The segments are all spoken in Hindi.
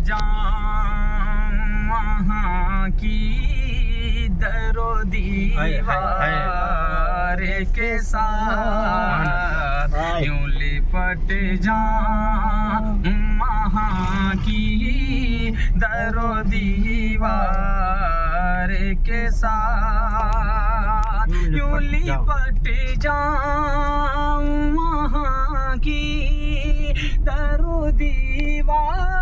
जाऊं वहाँ की दरो दीवार के साथ, यूं लिपट जाऊं वहाँ की दरो दीवार के साथ, यूं लिपट जाऊं वहाँ की दरो दीवार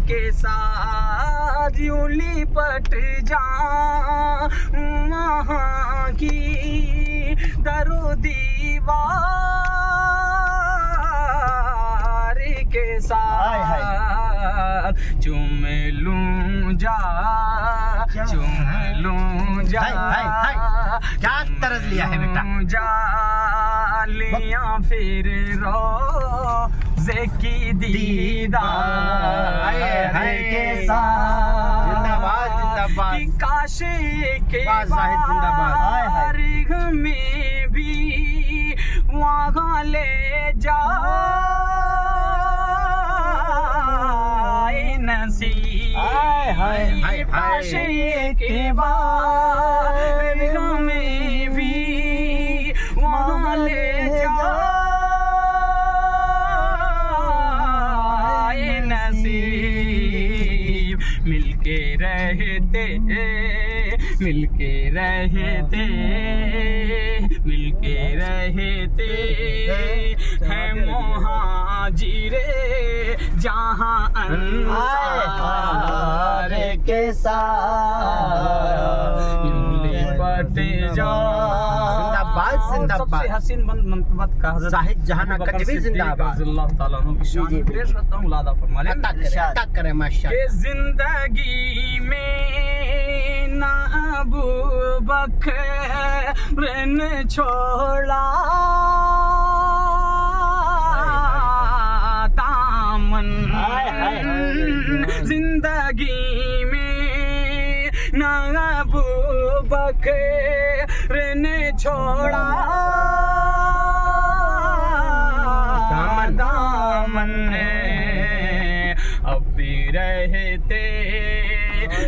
के साथ, यूं लिपट जाऊं वहाँ की दरो दीवार के साथ, चूम लूं जा क्या तरस लिया है बेटा, जालियां फिर रोज़े की दीदार के साथ, जिंदाबाद जिंदाबाद, कि काश के बारिग में भी वहाँ ले जाए नसीब, काश के बारिग में भी वहाँ ले जाए नसीब, मिलके रहते हैं मुहाजिरे जहाँ अंसार के साथ, लिपट जाऊं। जिंदाबाद जिंदाबाद, हसीन मंतबत का साहिद जहां कजवी जिंदाबाद, अल्लाह ताला की शान पेश करता हूं, लादा फरमा ले अता करे माशाअल्लाह। कि जिंदगी में ना अबू बकर ने छोड़ा दामन, जिंदगी में ना अबू बकर ने छोड़ा दामन, अब भी रहते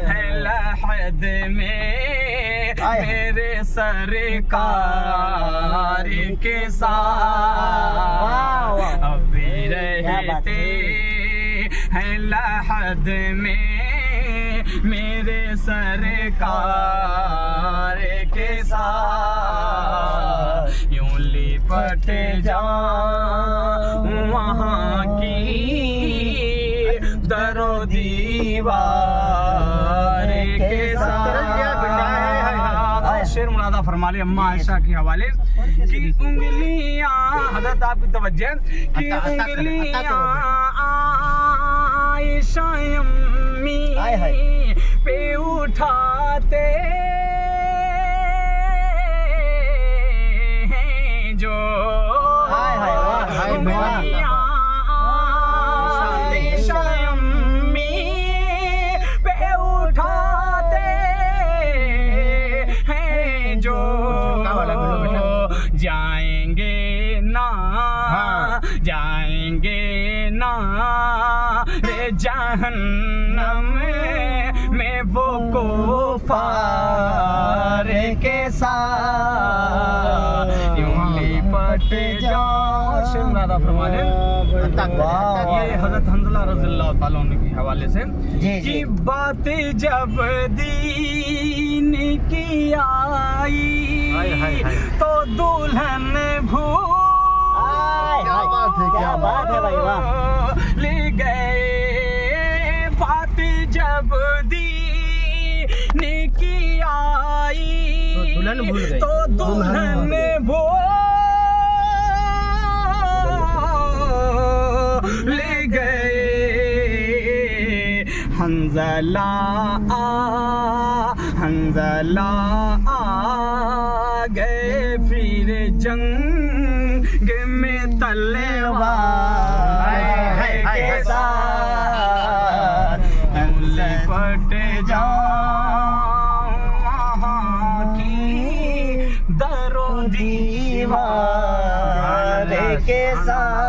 हैं लहद में मेरे सरकार के साथ, अब भी रहते हैं लहद में मेरे सरकार के साथ, यूं लिपट जाऊं वहाँ की दरो दीवार के साथ। शेर मुनादा फरमा ले अम्मा आयशा के हवाले कि उंगलियां, हजरत आपकी तवज्जो, कि उंगलियां आयशा अम्मी पे उठाते हैं जो, उंगलियां आयशा अम्मी पे उठाते हैं जो, जाएंगे ना रे जहन्नम में वो कुफार के साथ, यूं लिपट जाऊं। शिवनादा फरमा ले, ये हजरत हंज़ला रज़ियल्लाहु ताला अन्हु के हवाले से कि बात जब दीन की आई तो दुल्हन क्या बात है भाई, वाह ले गए, बात जब दीन की आई तो दुल्हन भूल गए, हंज़ला आ गए फिर जंग में तलवार के साथ, लिपट जाऊं वहाँ की दरो दीवार के साथ।